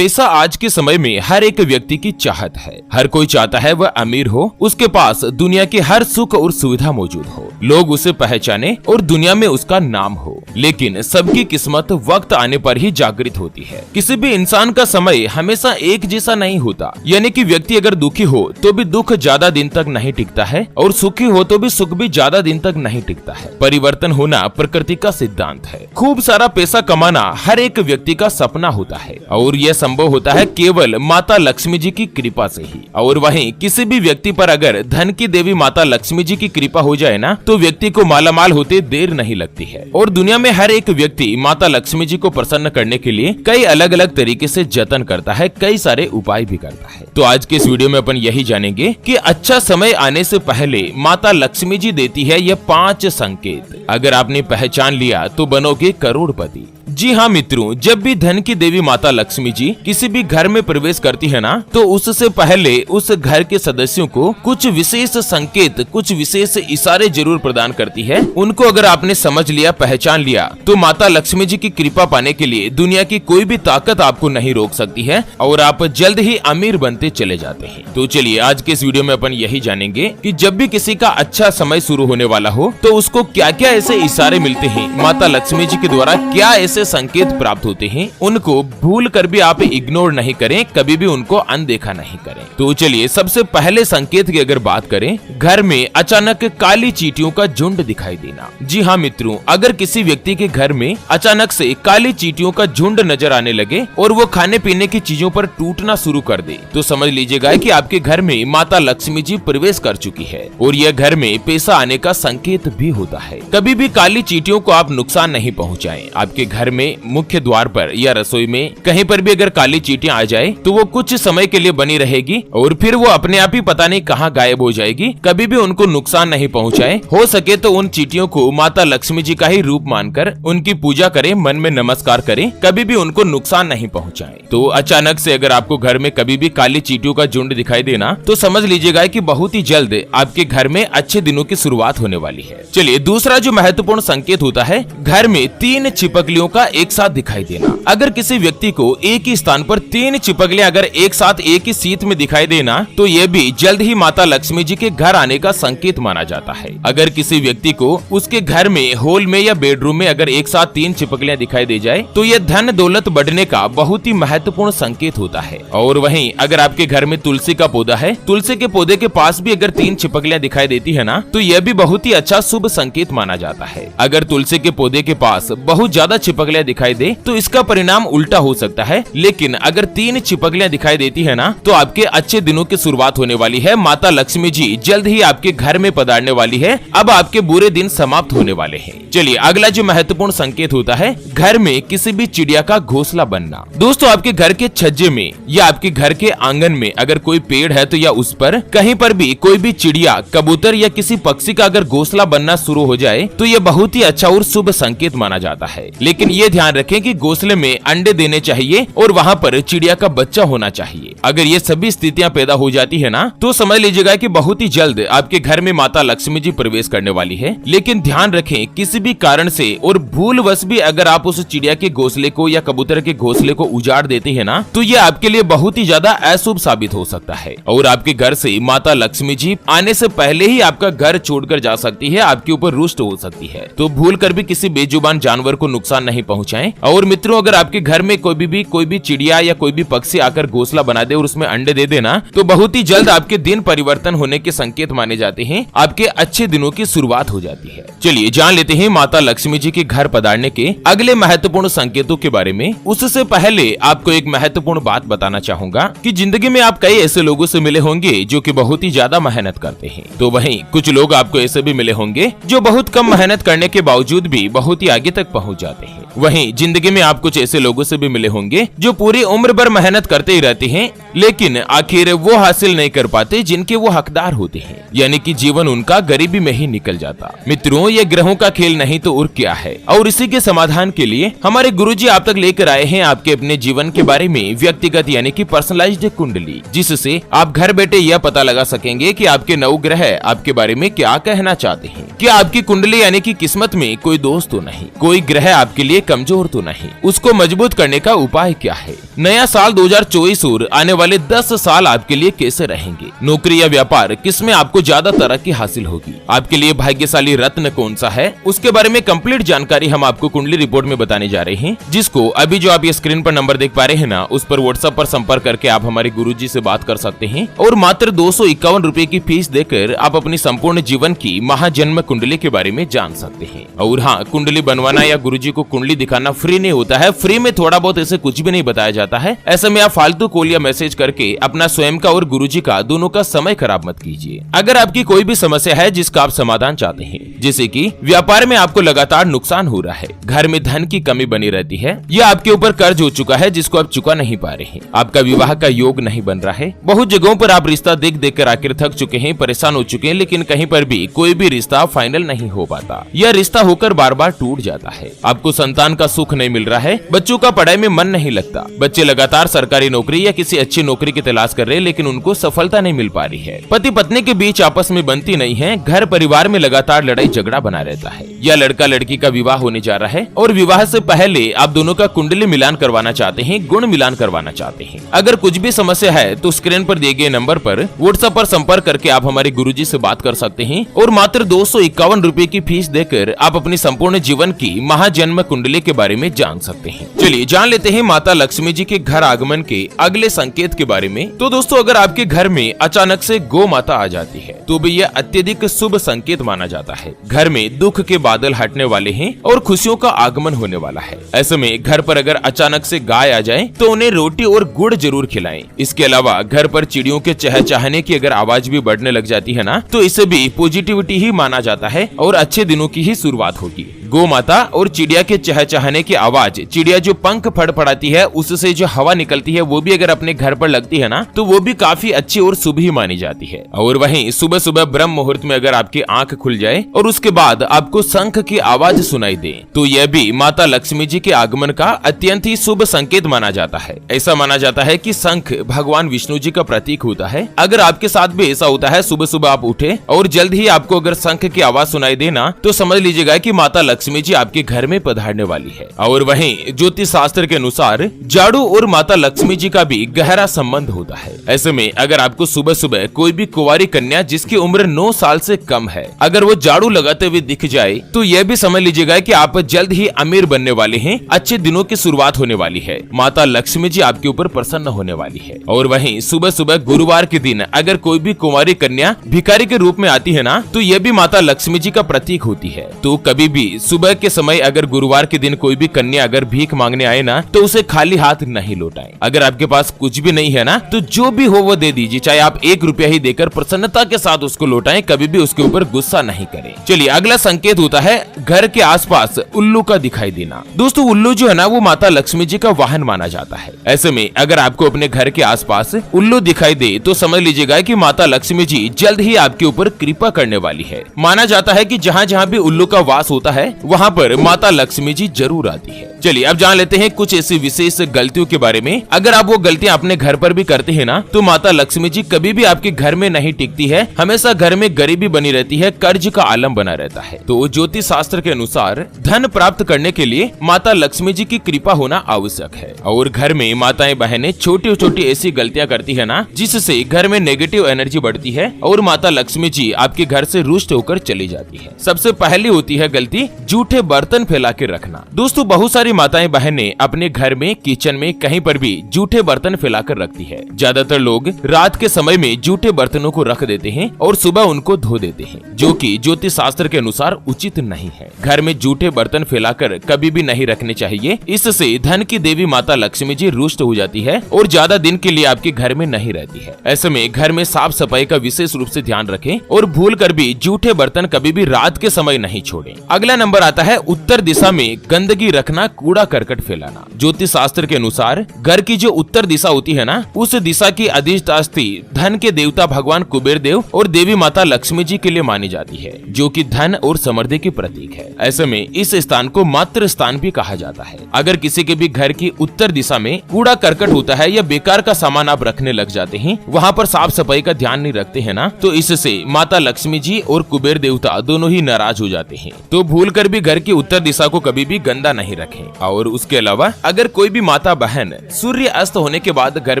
पैसा आज के समय में हर एक व्यक्ति की चाहत है। हर कोई चाहता है वह अमीर हो, उसके पास दुनिया की हर सुख और सुविधा मौजूद हो, लोग उसे पहचाने और दुनिया में उसका नाम हो। लेकिन सबकी किस्मत वक्त आने पर ही जागृत होती है। किसी भी इंसान का समय हमेशा एक जैसा नहीं होता, यानी कि व्यक्ति अगर दुखी हो तो भी दुख ज्यादा दिन तक नहीं टिकता है और सुखी हो तो भी सुख भी ज्यादा दिन तक नहीं टिकता है। परिवर्तन होना प्रकृति का सिद्धांत है। खूब सारा पैसा कमाना हर एक व्यक्ति का सपना होता है और यह संभव होता है केवल माता लक्ष्मी जी की कृपा से ही। और वहीं किसी भी व्यक्ति पर अगर धन की देवी माता लक्ष्मी जी की कृपा हो जाए ना, तो व्यक्ति को मालामाल होते देर नहीं लगती है। और दुनिया में हर एक व्यक्ति माता लक्ष्मी जी को प्रसन्न करने के लिए कई अलग अलग तरीके से जतन करता है, कई सारे उपाय भी करता है। तो आज के इस वीडियो में अपन यही जानेंगे कि अच्छा समय आने से पहले माता लक्ष्मी जी देती है ये 5 संकेत। अगर आपने पहचान लिया तो बनोगे करोड़पति। जी हाँ मित्रों, जब भी धन की देवी माता लक्ष्मी जी किसी भी घर में प्रवेश करती है ना, तो उससे पहले उस घर के सदस्यों को कुछ विशेष संकेत, कुछ विशेष इशारे जरूर प्रदान करती है। उनको अगर आपने समझ लिया, पहचान लिया, तो माता लक्ष्मी जी की कृपा पाने के लिए दुनिया की कोई भी ताकत आपको नहीं रोक सकती है और आप जल्द ही अमीर बनते चले जाते हैं। तो चलिए आज के इस वीडियो में अपन यही जानेंगे कि जब भी किसी का अच्छा समय शुरू होने वाला हो तो उसको क्या क्या ऐसे इशारे मिलते हैं, माता लक्ष्मी जी के द्वारा क्या ऐसे संकेत प्राप्त होते हैं, उनको भूल कर भी आप इग्नोर नहीं करें, कभी भी उनको अनदेखा नहीं करें। तो चलिए सबसे पहले संकेत की अगर बात करें, घर में अचानक काली चींटियों का झुंड दिखाई देना। जी हाँ मित्रों, अगर किसी व्यक्ति के घर में अचानक से काली चींटियों का झुंड नजर आने लगे और वो खाने पीने की चीजों पर टूटना शुरू कर दे, तो समझ लीजिएगा कि आपके घर में माता लक्ष्मी जी प्रवेश कर चुकी है और यह घर में पैसा आने का संकेत भी होता है। कभी भी काली चींटियों को आप नुकसान नहीं पहुँचाएं। आपके घर में मुख्य द्वार पर या रसोई में कहीं पर भी अगर काली चींटियां आ जाए तो वो कुछ समय के लिए बनी रहेगी और फिर वो अपने आप ही पता नहीं कहां गायब हो जाएगी। कभी भी उनको नुकसान नहीं पहुंचाए। हो सके तो उन चींटियों को माता लक्ष्मी जी का ही रूप मानकर उनकी पूजा करें, मन में नमस्कार करें, कभी भी उनको नुकसान नहीं पहुंचाए। तो अचानक से अगर आपको घर में कभी भी काली चींटियों का झुंड दिखाई देना, तो समझ लीजिएगा कि बहुत ही जल्द आपके घर में अच्छे दिनों की शुरुआत होने वाली है। चलिए दूसरा जो महत्वपूर्ण संकेत होता है, घर में 3 छिपकलियों का एक साथ दिखाई देना। अगर किसी व्यक्ति को एक ही स्थान पर 3 छिपकलियां अगर एक साथ एक ही सीट में दिखाई देना, तो यह भी जल्द ही माता लक्ष्मी जी के घर आने का संकेत माना जाता है। अगर किसी व्यक्ति को उसके घर में हॉल में या बेडरूम में अगर एक साथ 3 छिपकलियां दिखाई दे जाए, तो यह धन दौलत बढ़ने का बहुत ही महत्वपूर्ण संकेत होता है। और वहीं अगर आपके घर में तुलसी का पौधा है, तुलसी के पौधे के पास भी अगर 3 छिपकलियां दिखाई देती है ना, तो यह भी बहुत ही अच्छा शुभ संकेत माना जाता है। अगर तुलसी के पौधे के पास बहुत ज्यादा छिपकलियां दिखाई दे तो इसका परिणाम उल्टा हो सकता है। लेकिन अगर 3 छिपकलियां दिखाई देती है ना, तो आपके अच्छे दिनों की शुरुआत होने वाली है। माता लक्ष्मी जी जल्द ही आपके घर में पधारने वाली है। अब आपके बुरे दिन समाप्त होने वाले हैं। चलिए अगला जो महत्वपूर्ण संकेत होता है, घर में किसी भी चिड़िया का घोंसला बनना। दोस्तों आपके घर के छज्जे में या आपके घर के आंगन में अगर कोई पेड़ है तो या उस पर कहीं पर भी कोई भी चिड़िया, कबूतर या किसी पक्षी का अगर घोंसला बनना शुरू हो जाए, तो यह बहुत ही अच्छा और शुभ संकेत माना जाता है। लेकिन ये ध्यान रखें कि घोंसले में अंडे देने चाहिए और वहाँ पर चिड़िया का बच्चा होना चाहिए। अगर ये सभी स्थितियां पैदा हो जाती है ना, तो समझ लीजिएगा कि बहुत ही जल्द आपके घर में माता लक्ष्मी जी प्रवेश करने वाली है। लेकिन ध्यान रखें, किसी भी कारण से और भूलवश भी अगर आप उस चिड़िया के घोंसले को या कबूतर के घोंसले को उजाड़ देते हैं ना, तो ये आपके लिए बहुत ही ज्यादा अशुभ साबित हो सकता है और आपके घर से माता लक्ष्मी जी आने से पहले ही आपका घर छोड़कर जा सकती है, आपके ऊपर रुष्ट हो सकती है। तो भूल कर भी किसी बेजुबान जानवर को नुकसान नहीं पहुँचाएं। और मित्रों अगर आपके घर में कोई भी चिड़िया या कोई भी पक्षी आकर घोंसला बना दे और उसमें अंडे दे देना, तो बहुत ही जल्द आपके दिन परिवर्तन होने के संकेत माने जाते हैं। आपके अच्छे दिनों की शुरुआत हो जाती है। चलिए जान लेते हैं माता लक्ष्मी जी के घर पधारने के अगले महत्वपूर्ण संकेतों के बारे में। उससे पहले आपको एक महत्वपूर्ण बात बताना चाहूंगा कि जिंदगी में आप कई ऐसे लोगों से मिले होंगे जो कि बहुत ही ज्यादा मेहनत करते हैं, तो वहीं कुछ लोग आपको ऐसे भी मिले होंगे जो बहुत कम मेहनत करने के बावजूद भी बहुत ही आगे तक पहुँच जाते हैं। वहीं जिंदगी में आप कुछ ऐसे लोगों से भी मिले होंगे जो पूरी उम्र भर मेहनत करते ही रहते हैं लेकिन आखिर वो हासिल नहीं कर पाते जिनके वो हकदार होते हैं, यानी कि जीवन उनका गरीबी में ही निकल जाता। मित्रों, ये ग्रहों का खेल नहीं तो और क्या है। और इसी के समाधान के लिए हमारे गुरुजी आप तक लेकर आए हैं आपके अपने जीवन के बारे में व्यक्तिगत यानी कि पर्सनलाइज्ड कुंडली, जिससे आप घर बैठे यह पता लगा सकेंगे कि आपके नवग्रह आपके बारे में क्या कहना चाहते हैं। क्या आपकी कुंडली यानी कि किस्मत में कोई दोष तो नहीं, कोई ग्रह आपके लिए कमजोर तो नहीं, उसको मजबूत करने का उपाय क्या है। नया साल 2024 और आने वाले 10 साल आपके लिए कैसे रहेंगे। नौकरी या व्यापार किसमें आपको ज्यादा तरक्की हासिल होगी। आपके लिए भाग्यशाली रत्न कौन सा है, उसके बारे में कंप्लीट जानकारी हम आपको कुंडली रिपोर्ट में बताने जा रहे हैं, जिसको अभी जो आप ये स्क्रीन पर नंबर देख पा रहे हैं ना, उस पर व्हाट्सएप पर संपर्क करके आप हमारे गुरुजी से बात कर सकते हैं और मात्र 251 रुपए की फीस देकर आप अपनी संपूर्ण जीवन की महाजन्म कुंडली के बारे में जान सकते हैं। और हाँ, कुंडली बनवाना या गुरुजी को कुंडली दिखाना फ्री नहीं होता है। फ्री में थोड़ा बहुत ऐसे कुछ भी नहीं बताया जाता है। ऐसे में आप फालतू कॉल या मैसेज करके अपना स्वयं का और गुरुजी का दोनों का समय खराब मत कीजिए। अगर आपकी कोई भी समस्या है जिसका आप समाधान चाहते हैं, जैसे कि व्यापार में आपको लगातार नुकसान हो रहा है, घर में धन की कमी बनी रहती है, या आपके ऊपर कर्ज हो चुका है जिसको आप चुका नहीं पा रहे हैं, आपका विवाह का योग नहीं बन रहा है, बहुत जगहों पर आप रिश्ता देख देख कर आखिर थक चुके हैं, परेशान हो चुके हैं, लेकिन कहीं पर भी कोई भी रिश्ता फाइनल नहीं हो पाता, यह रिश्ता होकर बार बार टूट जाता है, आपको संतान का सुख नहीं मिल रहा है, बच्चों का पढ़ाई में मन नहीं लगता, बच्चे लगातार सरकारी नौकरी या किसी अच्छी नौकरी की तलाश कर रहे हैं लेकिन उनको सफलता नहीं मिल पा रही है, पति पत्नी के बीच आपस में बनती नहीं है, घर परिवार में लगातार लड़ाई झगड़ा बना रहता है, या लड़का लड़की का विवाह होने जा रहा है और विवाह से पहले आप दोनों का कुंडली मिलान करवाना चाहते हैं, गुण मिलान करवाना चाहते हैं। अगर कुछ भी समस्या है तो स्क्रीन पर दिए गए नंबर पर व्हाट्सएप पर संपर्क करके आप हमारे गुरुजी से बात कर सकते हैं और मात्र 251 रुपए की फीस देकर आप अपनी संपूर्ण जीवन की महाजन्म कुंडली के बारे में जान सकते हैं। चलिए जान लेते हैं माता लक्ष्मी जी के घर आगमन के अगले संकेत के बारे में। तो दोस्तों, अगर आपके घर में अचानक से गौ माता आ जाती है तो भी यह अत्यधिक शुभ संकेत माना जाता है। घर में दुख के बादल हटने वाले हैं और खुशियों का आगमन होने वाला है। ऐसे में घर पर अगर अचानक से गाय आ जाए तो उन्हें रोटी और गुड़ जरूर खिलाएं। इसके अलावा घर पर चिड़ियों के चहचहाने की अगर आवाज भी बढ़ने लग जाती है ना, तो इसे भी पॉजिटिविटी ही माना जाता है और अच्छे दिनों की ही शुरुआत होगी। गौ माता और चिड़िया के चहचहाने की आवाज, चिड़िया जो पंख फड़फड़ाती है उससे जो हवा निकलती है वो भी अगर अपने घर पर लगती है ना, तो वो भी काफी अच्छी और शुभ ही मानी जाती है। और वहीं सुबह सुबह ब्रह्म मुहूर्त में अगर आपकी आंख खुल जाए और उसके बाद आपको शंख की आवाज सुनाई दे, तो यह भी माता लक्ष्मी जी के आगमन का अत्यंत ही शुभ संकेत माना जाता है। ऐसा माना जाता है कि शंख भगवान विष्णु जी का प्रतीक होता है। अगर आपके साथ भी ऐसा होता है, सुबह सुबह आप उठे और जल्द ही आपको अगर शंख की आवाज सुनाई देना, तो समझ लीजिएगा कि माता लक्ष्मी जी आपके घर में पधारने वाली है। और वहीं ज्योतिष शास्त्र के अनुसार जाड़ू और माता लक्ष्मी जी का भी गहरा संबंध होता है। ऐसे में अगर आपको सुबह सुबह कोई भी कुंवारी कन्या जिसकी उम्र 9 साल से कम है, अगर वो झाड़ू लगाते हुए दिख जाए, तो यह भी समझ लीजिएगा कि आप जल्द ही अमीर बनने वाले हैं, अच्छे दिनों की शुरुआत होने वाली है, माता लक्ष्मी जी आपके ऊपर प्रसन्न होने वाली है। और वहीं सुबह सुबह गुरुवार के दिन अगर कोई भी कुंवारी कन्या भिखारी के रूप में आती है ना, तो यह भी माता लक्ष्मी जी का प्रतीक होती है। तो कभी भी सुबह के समय अगर गुरुवार के दिन कोई भी कन्या अगर भीख मांगने आए ना, तो उसे खाली हाथ नहीं लौटाएं। अगर आपके पास कुछ भी नहीं है ना, तो जो भी हो वो दे दीजिए, चाहे आप 1 रुपया ही देकर प्रसन्नता के साथ उसको लौटाएं, कभी भी उसके ऊपर गुस्सा नहीं करें। चलिए अगला संकेत होता है घर के आसपास उल्लू का दिखाई देना। दोस्तों, उल्लू जो है ना वो माता लक्ष्मी जी का वाहन माना जाता है। ऐसे में अगर आपको अपने घर के आसपास उल्लू दिखाई दे तो समझ लीजिएगा कि माता लक्ष्मी जी जल्द ही आपके ऊपर कृपा करने वाली है। माना जाता है कि जहाँ जहाँ भी उल्लू का वास होता है वहाँ पर माता लक्ष्मी जी जरूर आती है। चलिए अब जान लेते हैं कुछ ऐसी विशेष गलतियों के बारे में। अगर आप वो गलतियां अपने घर पर भी करते हैं ना, तो माता लक्ष्मी जी कभी भी आपके घर में नहीं टिकती है, हमेशा घर में गरीबी बनी रहती है, कर्ज का आलम बना रहता है। तो ज्योतिष शास्त्र के अनुसार धन प्राप्त करने के लिए माता लक्ष्मी जी की कृपा होना आवश्यक है। और घर में माताएं बहनें छोटी छोटी ऐसी गलतियां करती है ना, जिससे घर में नेगेटिव एनर्जी बढ़ती है और माता लक्ष्मी जी आपके घर से रुष्ट होकर चली जाती है। सबसे पहली होती है गलती, जूठे बर्तन फैला के रखना। दोस्तों, बहुत सारी माताएं बहनें अपने घर में किचन में कहीं पर भी जूठे बर्तन फैलाकर रखती है। ज्यादातर लोग रात के समय में जूठे बर्तनों को रख देते हैं और सुबह उनको धो देते हैं, जो कि ज्योतिष शास्त्र के अनुसार उचित नहीं है। घर में जूठे बर्तन फैलाकर कभी भी नहीं रखने चाहिए। इससे धन की देवी माता लक्ष्मी जी रुष्ट हो जाती है और ज्यादा दिन के लिए आपके घर में नहीं रहती है। ऐसे में घर में साफ सफाई का विशेष रूप से ध्यान रखें और भूल कर भी जूठे बर्तन कभी भी रात के समय नहीं छोड़ें। अगला नंबर आता है उत्तर दिशा में गंदगी रखना कूड़ा करकट फैलाना। ज्योतिष शास्त्र के अनुसार घर की जो उत्तर दिशा होती है ना, उस दिशा की अधिष्ठात्री धन के देवता भगवान कुबेर देव और देवी माता लक्ष्मी जी के लिए मानी जाती है, जो कि धन और समृद्धि की प्रतीक है। ऐसे में इस स्थान को मातृ स्थान भी कहा जाता है। अगर किसी के भी घर की उत्तर दिशा में कूड़ा करकट होता है या बेकार का सामान आप रखने लग जाते हैं, वहाँ पर साफ सफाई का ध्यान नहीं रखते हैं ना, तो इससे माता लक्ष्मी जी और कुबेर देवता दोनों ही नाराज हो जाते हैं। तो भूल कर भी घर की उत्तर दिशा को कभी भी गंदा नहीं रखें। और उसके अलावा अगर कोई भी माता बहन सूर्य अस्त होने के बाद घर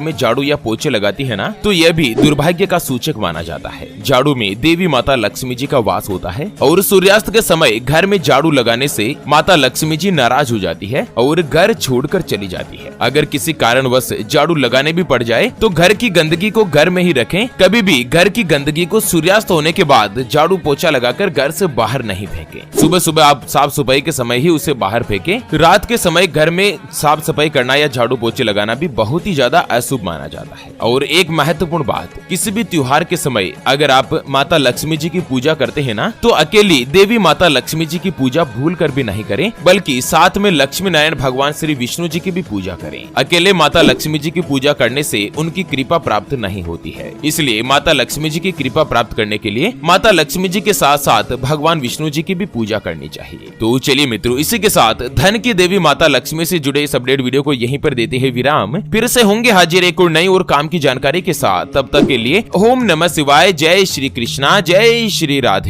में झाड़ू या पोछे लगाती है ना, तो यह भी दुर्भाग्य का सूचक माना जाता है। झाड़ू में देवी माता लक्ष्मी जी का वास होता है और सूर्यास्त के समय घर में झाड़ू लगाने से माता लक्ष्मी जी नाराज हो जाती है और घर छोड़कर चली जाती है। अगर किसी कारणवश झाड़ू लगाने भी पड़ जाए तो घर की गंदगी को घर में ही रखें। कभी भी घर की गंदगी को सूर्यास्त होने के बाद झाड़ू पोछा लगाकर घर से बाहर नहीं फेंकें। सुबह सुबह आप साफ सफाई के समय ही उसे बाहर फेंकें। रात के समय घर में साफ सफाई करना या झाड़ू पोछे लगाना भी बहुत ही ज्यादा अशुभ माना जाता है। और एक महत्वपूर्ण बात, किसी भी त्योहार के समय अगर आप माता लक्ष्मी जी की पूजा करते हैं ना, तो अकेली देवी माता लक्ष्मी जी की पूजा भूल कर भी नहीं करें, बल्कि साथ में लक्ष्मी नारायण भगवान श्री विष्णु जी की भी पूजा करें। अकेले माता लक्ष्मी जी की पूजा करने से उनकी कृपा प्राप्त नहीं होती है। इसलिए माता लक्ष्मी जी की कृपा प्राप्त करने के लिए माता लक्ष्मी जी के साथ साथ भगवान विष्णु जी की भी पूजा करनी चाहिए। तो चलिए मित्रों, इसी के साथ धन की देवी माता लक्ष्मी से जुड़े इस अपडेट वीडियो को यहीं पर देते हैं विराम। फिर से होंगे हाजिर एक और नई और काम की जानकारी के साथ। तब तक के लिए ओम नमः शिवाय, जय श्री कृष्णा, जय श्री राधे।